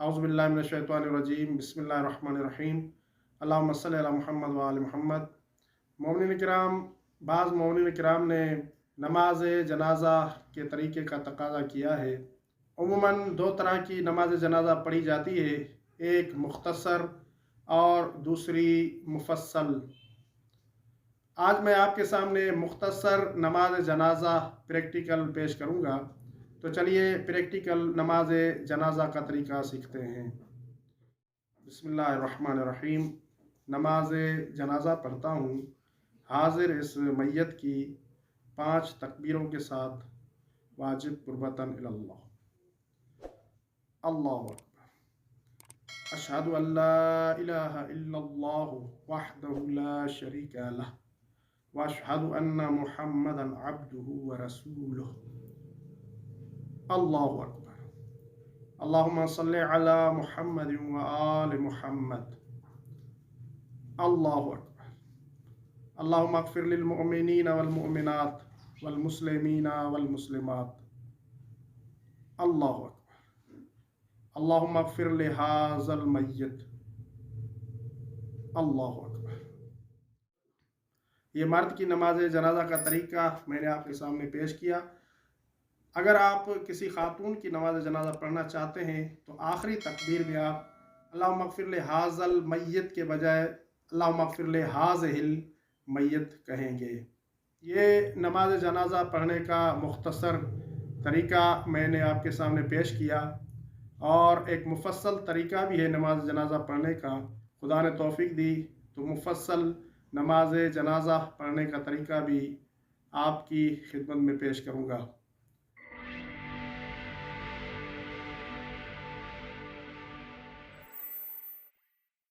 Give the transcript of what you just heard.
औज़ुबिल्लाहि मिनश्शैतानिर्रजीम बिस्मिल्लाहिर्रहमानिर्रहीम अल्लाहुम्मा सल्लि अला मुहम्मद व आलि मुहम्मद। मोमिनीन किराम, बाज़ मोमिनीन किराम ने नमाज जनाजा के तरीके का तकाजा किया है। उमूमन दो तरह की नमाज जनाजा पढ़ी जाती है, एक मुख्तसर और दूसरी मुफस्सल। आज मैं आपके सामने मुख्तसर नमाज जनाजा प्रैक्टिकल पेश करूँगा। तो चलिए प्रैक्टिकल नमाज जनाजा का तरीका सीखते हैं। बिस्मिल्लाहिर्रहमानिर्रहीम। नमाज जनाजा पढ़ता हूँ हाजिर इस मैयत की 5 तकबीरों के साथ वाजिब कुर्बतन इलल्लाह। अल्लाहु अकबर। अशहदु अल्ला इलाहा इल्लल्लाहु वहदहु ला शरीका लह व अशहदु अन्ना मुहम्मदन अब्दुहु व रसूलुहु। अल्लाहु अकबर। अल्लाहुम्मा सल्लि अला मुहम्मद व आलि मुहम्मद। अल्लाहु अकबर। अल्लाहुम्मा अग़फ़िर लिल मुअमिनीना वल मुअमिनात वल मुस्लिमीना वल मुस्लिमात। अल्लाहु अकबर। अल्लाहुम्मा अग़फ़िर लिहाज़ल मय्यत। अल्लाहु अकबर। ये मर्द की नमाज जनाजा का तरीका मैंने आपके सामने पेश किया। अगर आप किसी खातून की नमाज जनाजा पढ़ना चाहते हैं तो आखिरी तकबीर में आप अल्लाहुम्मा अग़फ़िर लिहाज़ल मय्यत के बजाय अल्लाहुम्मा अग़फ़िर लिहाज़िहिल मय्यत कहेंगे। ये नमाज जनाजा पढ़ने का मुख्तसर तरीका मैंने आपके सामने पेश किया, और एक मुफस्सल तरीका भी है नमाज जनाजा पढ़ने का। खुदा ने तौफीक दी तो मुफस्सल नमाज जनाजा पढ़ने का तरीका भी आपकी खिदमत में पेश करूँगा।